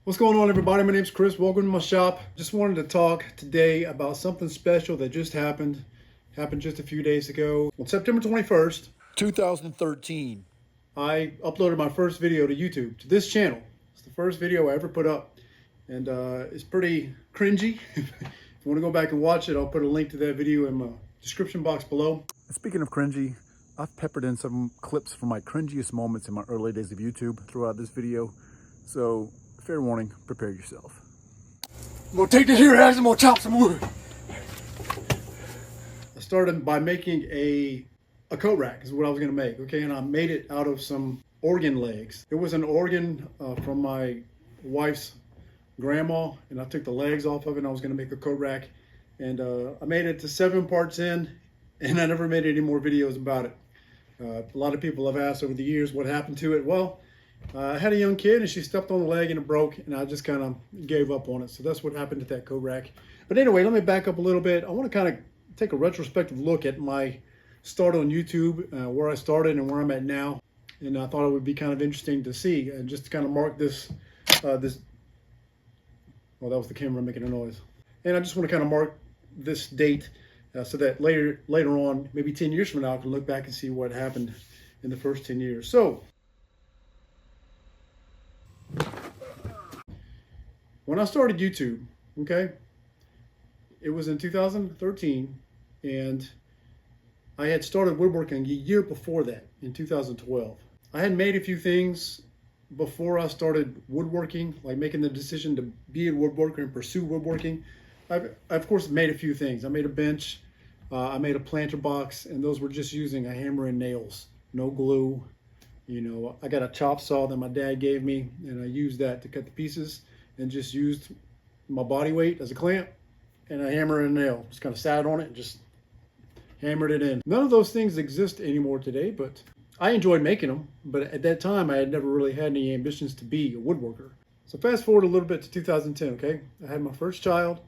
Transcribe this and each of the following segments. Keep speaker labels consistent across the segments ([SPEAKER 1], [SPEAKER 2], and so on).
[SPEAKER 1] What's going on, everybody? My name's Chris. Welcome to my shop. Just wanted to talk today about something special that just happened. Happened just a few days ago. On September 21st, 2013, I uploaded my first video to YouTube, to this channel. It's the first video I ever put up. And it's pretty cringy. If you want to go back and watch it, I'll put a link to that video in my description box below. Speaking of cringy, I've peppered in some clips from my cringiest moments in my early days of YouTube throughout this video. So, fair warning, prepare yourself. I'm gonna take this here axe and I'm gonna chop some wood. I started by making a coat rack is what I was gonna make, okay? And I made it out of some organ legs. It was an organ from my wife's grandma, and I took the legs off of it and I was gonna make a coat rack. And I made it to 7 parts in, and I never made any more videos about it. A lot of people have asked over the years what happened to it. Well, I had a young kid and she stepped on the leg and it broke, and I just kind of gave up on it. So that's what happened to that coat rack. But anyway, let me back up a little bit. I want to kind of take a retrospective look at my start on YouTube, where I started and where I'm at now. And I thought it would be kind of interesting to see, and just to kind of mark this, well, that was the camera making a noise. And I just want to kind of mark this date so that later on, maybe 10 years from now, I can look back and see what happened in the first 10 years. So, when I started YouTube, okay, it was in 2013, and I had started woodworking a year before that, in 2012. I had made a few things before I started woodworking, like making the decision to be a woodworker and pursue woodworking. I of course made a few things. I made a bench, I made a planter box, and those were just using a hammer and nails, no glue. You know, I got a chop saw that my dad gave me, and I used that to cut the pieces, and just used my body weight as a clamp and a hammer and a nail. Just kind of sat on it and just hammered it in. None of those things exist anymore today, but I enjoyed making them. But at that time, I had never really had any ambitions to be a woodworker. So fast forward a little bit to 2010, okay? I had my first child,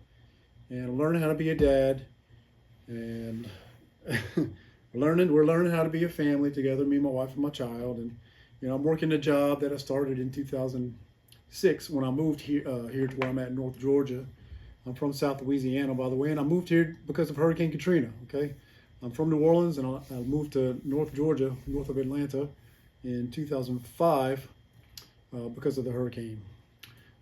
[SPEAKER 1] and learning how to be a dad, and we're learning how to be a family together, me, my wife, and my child. And you know, I'm working a job that I started in 2006 when I moved here to where I'm at in North Georgia. I'm from South Louisiana, by the way, and I moved here because of Hurricane Katrina, okay? I'm from New Orleans, and I moved to North Georgia, north of Atlanta, in 2005 because of the hurricane.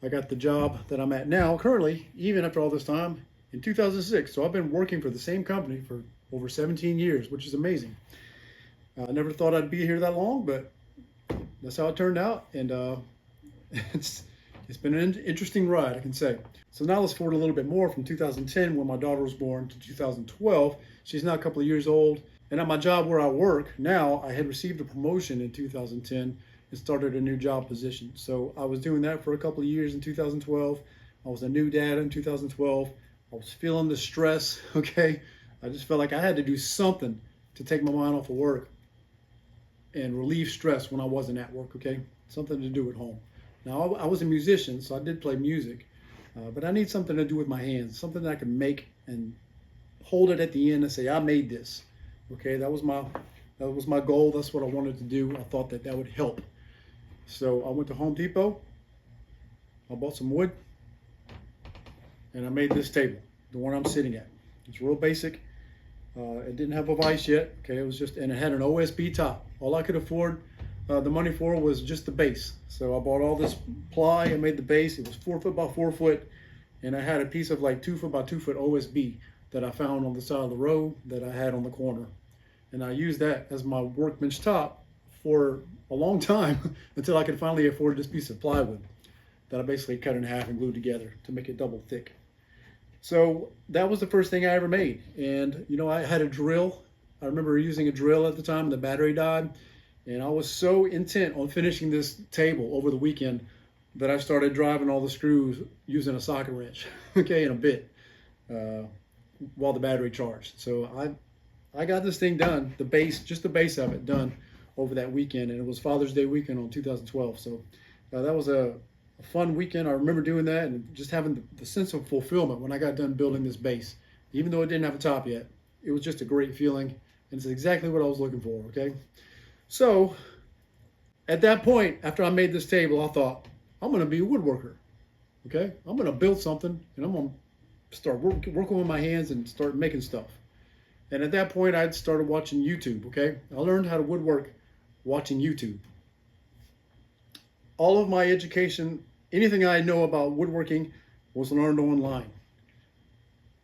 [SPEAKER 1] I got the job that I'm at now, currently, even after all this time, in 2006. So I've been working for the same company for over 17 years, which is amazing. I never thought I'd be here that long, but that's how it turned out. And it's been an interesting ride, I can say. So now let's forward a little bit more from 2010, when my daughter was born, to 2012. She's now a couple of years old. And at my job where I work now, I had received a promotion in 2010 and started a new job position. So I was doing that for a couple of years in 2012. I was a new dad in 2012. I was feeling the stress, okay? I just felt like I had to do something to take my mind off of work and relieve stress when I wasn't at work, okay? Something to do at home. Now, I was a musician, so I did play music, but I need something to do with my hands, something that I can make and hold it at the end and say, I made this, okay? That was my goal. That's what I wanted to do. I thought that would help. So I went to Home Depot, I bought some wood, and I made this table, the one I'm sitting at. It's real basic. It didn't have a vise yet, okay? It was just, and it had an OSB top. All I could afford the money for was just the base. So I bought all this ply and made the base. It was 4 foot by 4 foot, and I had a piece of like 2 foot by 2 foot OSB that I found on the side of the road that I had on the corner. And I used that as my workbench top for a long time until I could finally afford this piece of plywood that I basically cut in half and glued together to make it double thick. So that was the first thing I ever made. And you know, I had a drill. I remember using a drill at the time, the battery died. And I was so intent on finishing this table over the weekend that I started driving all the screws using a socket wrench, okay, and a bit, while the battery charged. So I got this thing done, the base, just the base of it done over that weekend. And it was Father's Day weekend on 2012. So that was a fun weekend. I remember doing that and just having the sense of fulfillment when I got done building this base. Even though it didn't have a top yet, it was just a great feeling. And it's exactly what I was looking for, okay? So at that point, after I made this table, I thought, I'm gonna be a woodworker. Okay, I'm gonna build something and I'm gonna start working with my hands and start making stuff. And at that point, I'd started watching YouTube. Okay, I learned how to woodwork watching YouTube. All of my education, anything I know about woodworking, was learned online.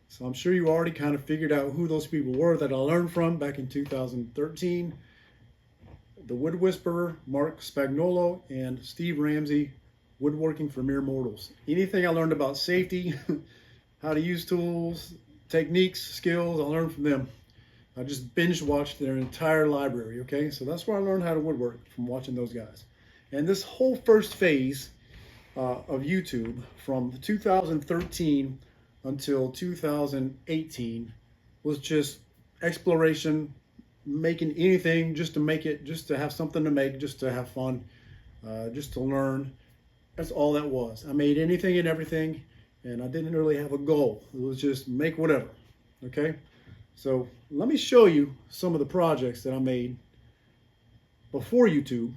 [SPEAKER 1] So I'm sure you already kind of figured out who those people were that I learned from back in 2013. The Wood Whisperer, Mark Spagnolo, and Steve Ramsey, Woodworking for Mere Mortals. Anything I learned about safety, how to use tools, techniques, skills, I learned from them. I just binge watched their entire library, okay? So that's where I learned how to woodwork, from watching those guys. And this whole first phase of YouTube, from 2013 until 2018, was just exploration, making anything just to make it, just to have something to make, just to have fun, just to learn. That's all that was. I made anything and everything, and I didn't really have a goal. It was just make whatever, okay? So let me show you some of the projects that I made before YouTube,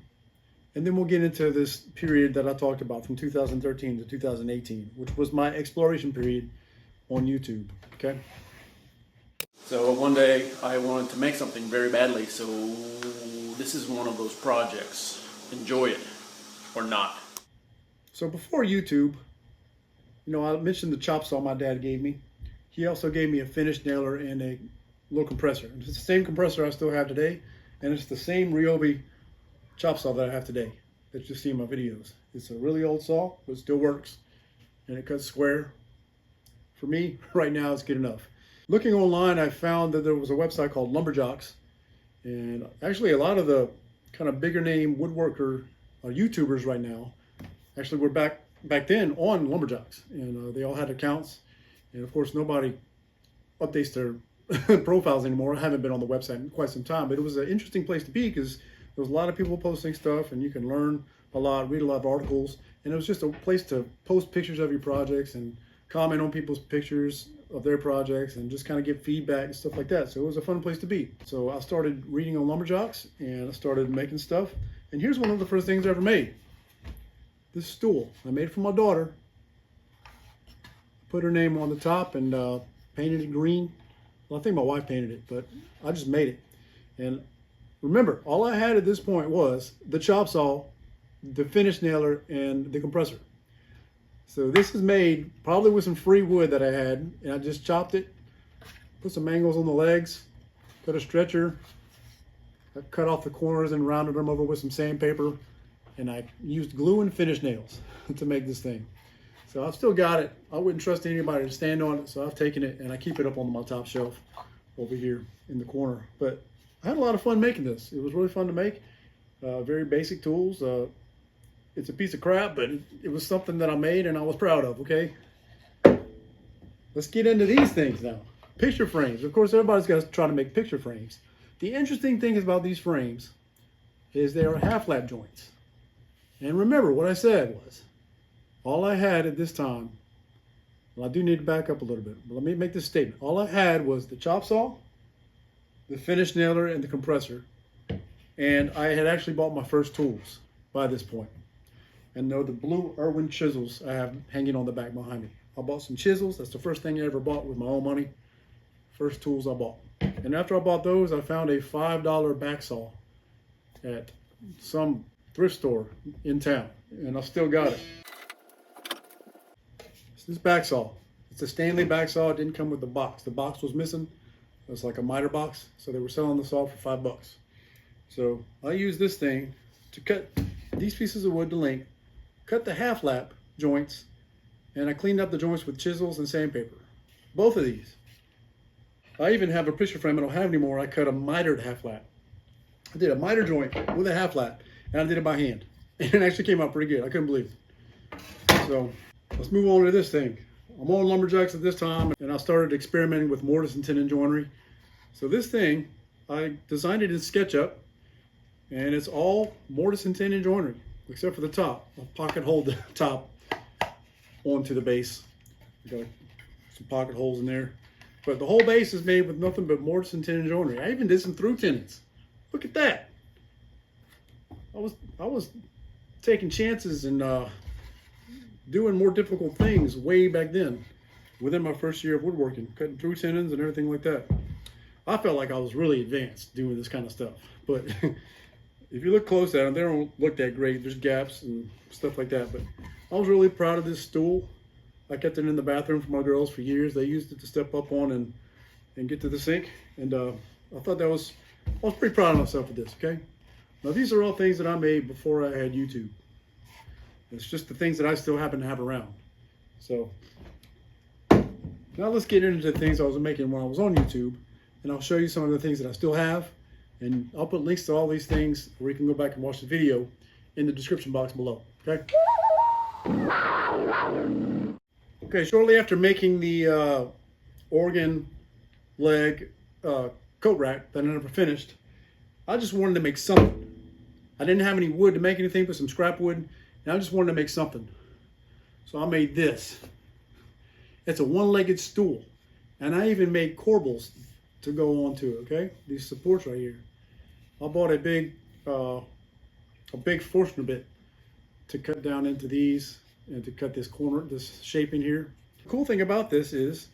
[SPEAKER 1] and then we'll get into this period that I talked about from 2013 to 2018, which was my exploration period on YouTube, okay?
[SPEAKER 2] So one day I wanted to make something very badly, so this is one of those projects. Enjoy it, or not.
[SPEAKER 1] So before YouTube, you know, I mentioned the chop saw my dad gave me. He also gave me a finish nailer and a little compressor. It's the same compressor I still have today, and it's the same Ryobi chop saw that I have today that you see in my videos. It's a really old saw, but it still works, and it cuts square. For me, right now, it's good enough. Looking online, I found that there was a website called Lumberjocks, and actually a lot of the kind of bigger name woodworker YouTubers right now actually were back then on Lumberjocks, and they all had accounts, and of course nobody updates their profiles anymore. I haven't been on the website in quite some time, but it was an interesting place to be because there was a lot of people posting stuff, and you can learn a lot, read a lot of articles, and it was just a place to post pictures of your projects and comment on people's pictures of their projects and just kind of get feedback and stuff like that. So it was a fun place to be. So I started reading on Lumberjocks and I started making stuff. And here's one of the first things I ever made. This stool. I made it for my daughter. Put her name on the top and painted it green. Well, I think my wife painted it, but I just made it. And remember, all I had at this point was the chop saw, the finish nailer, and the compressor. So this is made probably with some free wood that I had, and I just chopped it, put some angles on the legs, put a stretcher, I cut off the corners and rounded them over with some sandpaper, and I used glue and finish nails to make this thing. So I've still got it. I wouldn't trust anybody to stand on it, so I've taken it and I keep it up on my top shelf over here in the corner. But I had a lot of fun making this. It was really fun to make. Very basic tools. It's a piece of crap, but it was something that I made and I was proud of, okay? Let's get into these things now. Picture frames. Of course, everybody's got to try to make picture frames. The interesting thing about these frames is they are half-lap joints. And remember what I said was, all I had at this time, well, I do need to back up a little bit, but let me make this statement. All I had was the chop saw, the finish nailer, and the compressor. And I had actually bought my first tools by this point. And they're the blue Irwin chisels I have hanging on the back behind me. I bought some chisels. That's the first thing I ever bought with my own money. First tools I bought. And after I bought those, I found a $5 back saw at some thrift store in town. And I still got it. It's this back saw. It's a Stanley back saw. It didn't come with the box. The box was missing. It was like a miter box. So they were selling the saw for $5. So I used this thing to cut these pieces of wood to length, cut the half lap joints, and I cleaned up the joints with chisels and sandpaper. Both of these. I even have a picture frame I don't have anymore. I cut a mitered half lap. I did a miter joint with a half lap, and I did it by hand. And it actually came out pretty good. I couldn't believe it. So let's move on to this thing. I'm on Lumberjacks at this time, and I started experimenting with mortise and tenon joinery. So this thing, I designed it in SketchUp, and it's all mortise and tenon joinery, except for the top. I'll pocket hold the top onto the base. Got some pocket holes in there. But the whole base is made with nothing but mortise and tenon joinery. I even did some through tenons. Look at that. I was taking chances and doing more difficult things way back then, within my first year of woodworking, cutting through tendons and everything like that. I felt like I was really advanced doing this kind of stuff. But if you look close at them, they don't look that great. There's gaps and stuff like that. But I was really proud of this stool. I kept it in the bathroom for my girls for years. They used it to step up on and get to the sink. And I thought I was pretty proud of myself with this, okay? Now these are all things that I made before I had YouTube. It's just the things that I still happen to have around. So now let's get into the things I was making when I was on YouTube, and I'll show you some of the things that I still have, and I'll put links to all these things where you can go back and watch the video in the description box below, okay? Okay, shortly after making the organ leg coat rack that I never finished, I just wanted to make something. I didn't have any wood to make anything but some scrap wood, and I just wanted to make something. So I made this. It's a one-legged stool, and I even made corbels to go onto it, okay? These supports right here. I bought a big Forstner bit to cut down into these and to cut this corner, this shape in here. The cool thing about this is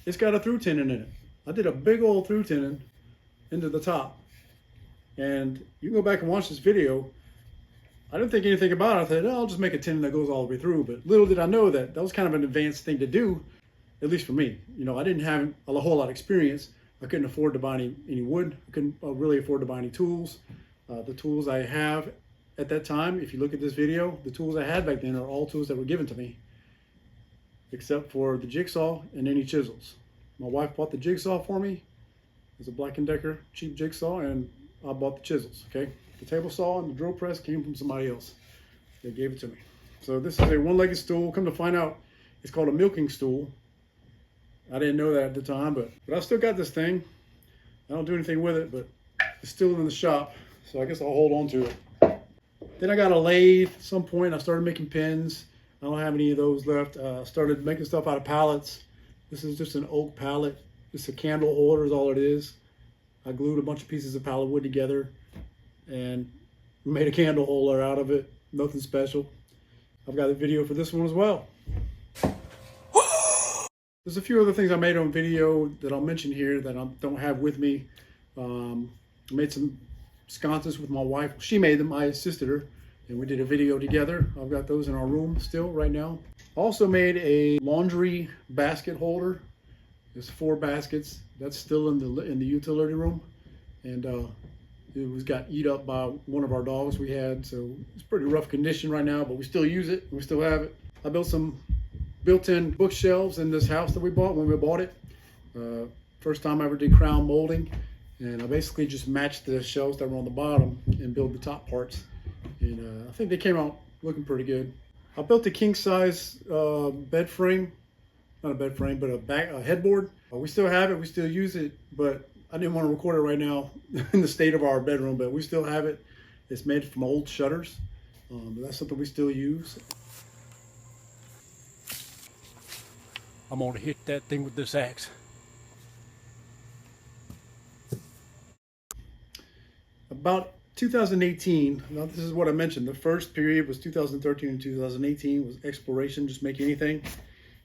[SPEAKER 1] it's got a through tenon in it. I did a big old through tenon into the top. And you can go back and watch this video. I didn't think anything about it. I thought, oh, I'll just make a tenon that goes all the way through. But little did I know that that was kind of an advanced thing to do, at least for me. You know, I didn't have a whole lot of experience. I couldn't afford to buy any wood. I couldn't really afford to buy any tools. The tools I have at that time, if you look at this video, the tools I had back then are all tools that were given to me, except for the jigsaw and any chisels. My wife bought the jigsaw for me. It's a Black & Decker cheap jigsaw, and I bought the chisels, okay? The table saw and the drill press came from somebody else. They gave it to me. So this is a one-legged stool. Come to find out, it's called a milking stool. I didn't know that at the time, but I still got this thing. I don't do anything with it, but it's still in the shop, so I guess I'll hold on to it. Then I got a lathe at some point. I started making pins. I don't have any of those left. Started making stuff out of pallets. This is just an oak pallet. It's a candle holder is all it is. I glued a bunch of pieces of pallet wood together and made a candle holder out of it. Nothing special. I've got a video for this one as well. There's a few other things I made on video that I'll mention here that I don't have with me. I made some sconces with my wife. She made them, I assisted her, and we did a video together. I've got those in our room still right now. Also made a laundry basket holder. There's 4 baskets. That's still in the utility room, and it got eat up by one of our dogs we had, so it's pretty rough condition right now, but we still use it. We still have it. I built some built-in bookshelves in this house that we bought when we bought it. First time I ever did crown molding, and I basically just matched the shelves that were on the bottom and built the top parts, and I think they came out looking pretty good. I built a king-size bed frame, not a bed frame, but a headboard. We still have it, we still use it, but I didn't want to record it right now in the state of our bedroom, but we still have it. It's made from old shutters, but that's something we still use. I'm gonna hit that thing with this axe. About 2018, now this is what I mentioned, the first period was 2013 and 2018 was exploration, just make anything.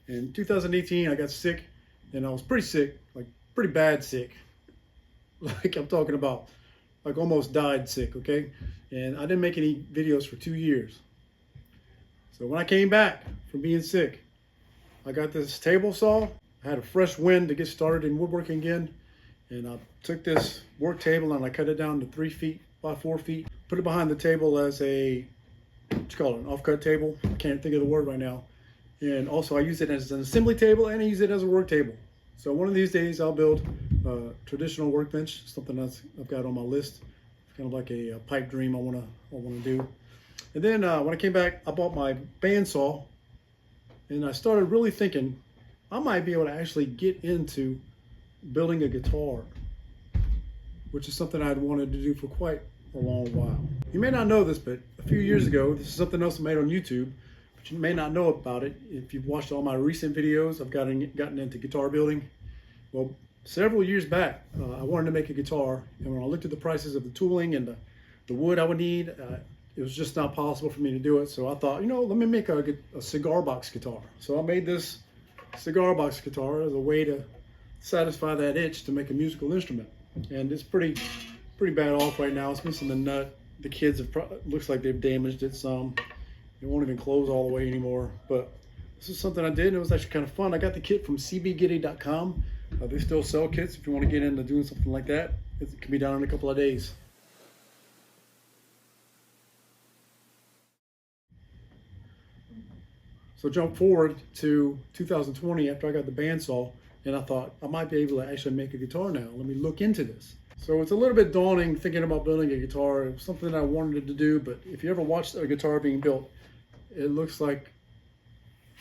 [SPEAKER 1] In 2018, I got sick, and I was pretty sick, like pretty bad sick. Like I'm talking about, like almost died sick, okay? And I didn't make any videos for 2 years. So when I came back from being sick, I got this table saw. I had a fresh wind to get started in woodworking again. And I took this work table and I cut it down to 3 feet by 4 feet. Put it behind the table as a, what you call it, an offcut table. I can't think of the word right now. And also I use it as an assembly table and I use it as a work table. So one of these days I'll build a traditional workbench, something that's I've got on my list. It's kind of like a pipe dream I wanna do. And then when I came back, I bought my bandsaw, and I started really thinking I might be able to actually get into building a guitar, which is something I'd wanted to do for quite a long while. You may not know this, but a few years ago, this is something else I made on YouTube, but you may not know about it. If you've watched all my recent videos, I've gotten into guitar building. Well, several years back, I wanted to make a guitar, and when I looked at the prices of the tooling and the wood I would need, it was just not possible for me to do it. So I thought, let me make a cigar box guitar. So I made this cigar box guitar as a way to satisfy that itch to make a musical instrument. And it's pretty bad off right now. It's missing the nut. The kids looks like they've damaged it some. It won't even close all the way anymore. But this is something I did, and it was actually kind of fun. I got the kit from cbgiddy.com. They still sell kits if you want to get into doing something like that. It can be done in a couple of days. So jump forward to 2020 after I got the bandsaw, and I thought I might be able to actually make a guitar now. Let me look into this. So it's a little bit daunting thinking about building a guitar. It was something that I wanted to do, but if you ever watched a guitar being built, it looks like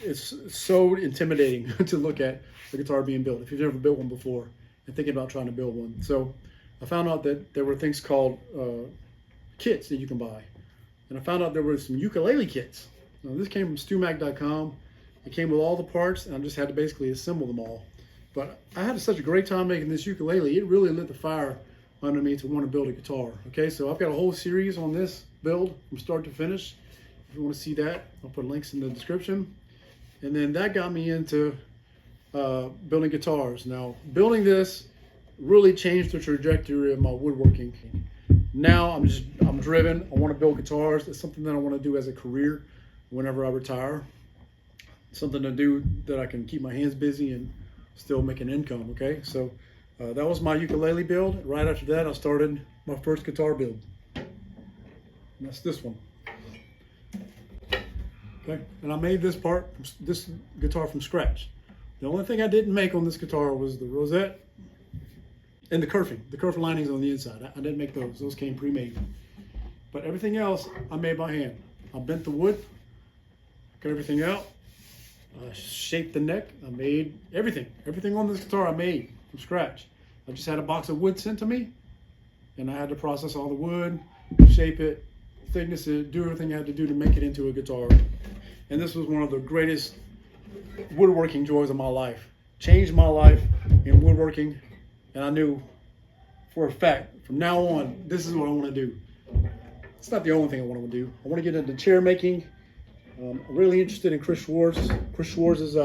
[SPEAKER 1] it's so intimidating to look at a guitar being built if you've never built one before and thinking about trying to build one. So I found out that there were things called kits that you can buy. And I found out there were some ukulele kits. Now, this came from StewMac.com. It came with all the parts, and I just had to basically assemble them all. But I had such a great time making this ukulele. It really lit the fire under me to want to build a guitar. Okay, so I've got a whole series on this build from start to finish. If you want to see that, I'll put links in the description. And then that got me into building guitars. Now, building this really changed the trajectory of my woodworking. Now I'm driven. I want to build guitars. It's something that I want to do as a career whenever I retire. Something to do that I can keep my hands busy and still make an income. Okay, so that was my ukulele build. Right after that, I started my first guitar build. And that's this one. Okay, and I made this guitar from scratch. The only thing I didn't make on this guitar was the rosette and the kerfing linings on the inside. I didn't make those. Those came pre-made. But everything else I made by hand. I bent the wood, cut everything out, shaped the neck. I made everything. Everything on this guitar I made from scratch. I just had a box of wood sent to me, and I had to process all the wood, shape it, thickness it, do everything I had to do to make it into a guitar. And this was one of the greatest woodworking joys of my life. Changed my life in woodworking, and I knew for a fact from now on this is what I want to do. It's not the only thing I want to do. I want to get into chair making. I'm really interested in Chris Schwartz. Chris Schwartz's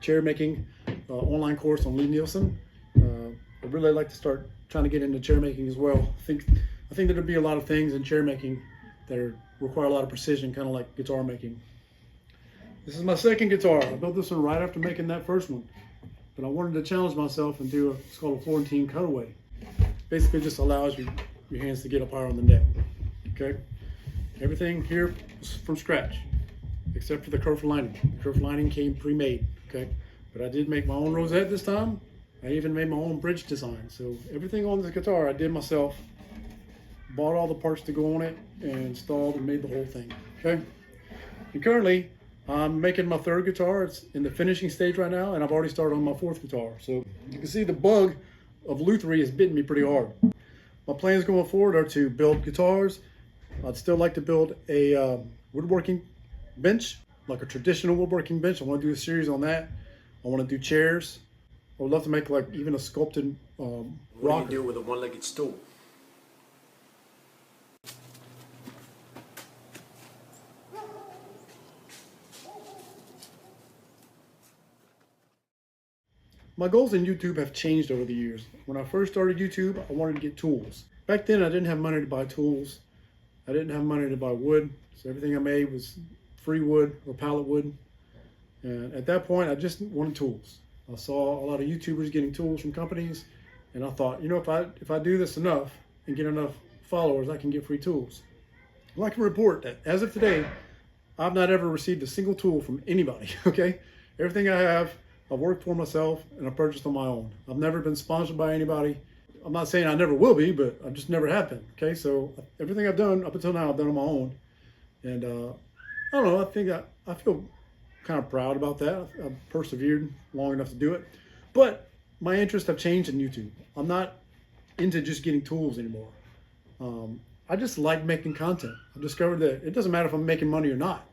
[SPEAKER 1] chair making online course on Lee Nielsen. I'd really like to start trying to get into chair making as well. I think there'll be a lot of things in chair making that require a lot of precision, kind of like guitar making. This is my second guitar. I built this one right after making that first one, but I wanted to challenge myself and do it's called a Florentine cutaway. Basically, just allows your hands to get up higher on the neck. Okay, everything here is from scratch, except for the kerf lining. The kerf lining came pre-made. Okay, but I did make my own rosette this time. I even made my own bridge design. So everything on this guitar I did myself. Bought all the parts to go on it and installed and made the whole thing. Okay, and currently I'm making my third guitar. It's in the finishing stage right now, and I've already started on my fourth guitar. So you can see the bug of lutherie has bitten me pretty hard. My plans going forward are to build guitars. I'd still like to build a woodworking bench, like a traditional woodworking bench. I want to do a series on that. I want to do chairs. I would love to make like even a sculpted rocker.
[SPEAKER 2] What do you do with a one-legged stool?
[SPEAKER 1] My goals in YouTube have changed over the years. When I first started YouTube, I wanted to get tools. Back then, I didn't have money to buy tools. I didn't have money to buy wood, so everything I made was free wood or pallet wood. And at that point, I just wanted tools. I saw a lot of YouTubers getting tools from companies, and I thought, if I do this enough and get enough followers, I can get free tools. I'd like to report that as of today, I've not ever received a single tool from anybody. Okay, everything I have, I've worked for myself and I purchased on my own. I've never been sponsored by anybody. I'm not saying I never will be, but I just never have been. Okay, so everything I've done up until now, I've done on my own. And I don't know, I feel kind of proud about that. I've persevered long enough to do it. But my interests have changed in YouTube. I'm not into just getting tools anymore. I just like making content. I've discovered that it doesn't matter if I'm making money or not.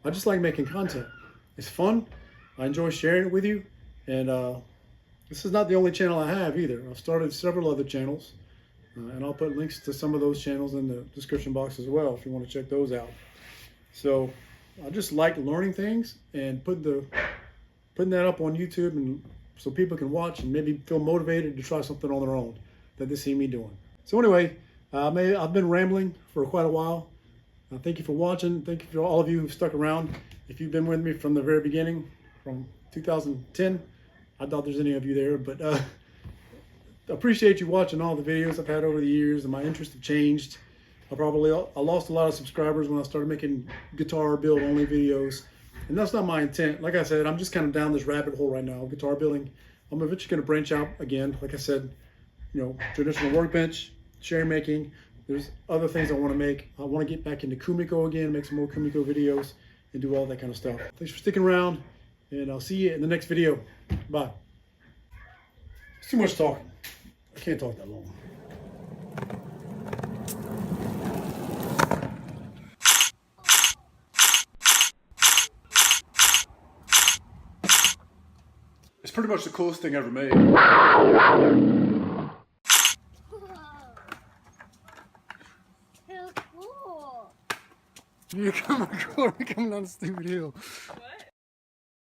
[SPEAKER 1] I just like making content. It's fun. I enjoy sharing it with you. And this is not the only channel I have either. I've started several other channels. And I'll put links to some of those channels in the description box as well if you want to check those out. So I just like learning things and putting that up on YouTube, and so people can watch and maybe feel motivated to try something on their own that they see me doing. So anyway, I've been rambling for quite a while. Thank you for watching. Thank you for all of you who've stuck around. If you've been with me from the very beginning, from 2010, I doubt there's any of you there, but appreciate you watching all the videos I've had over the years, and my interests have changed. I lost a lot of subscribers when I started making guitar build only videos, and that's not my intent. Like I said, I'm just kind of down this rabbit hole right now, guitar building. I'm eventually going to branch out again. Like I said, traditional workbench, chair making. There's other things I want to make. I want to get back into Kumiko again, make some more Kumiko videos, and do all that kind of stuff. Thanks for sticking around, and I'll see you in the next video. Bye. It's too much talking. I can't talk that long. It's pretty much the coolest thing ever made.
[SPEAKER 3] So cool.
[SPEAKER 1] You're coming down the stupid hill.
[SPEAKER 3] What?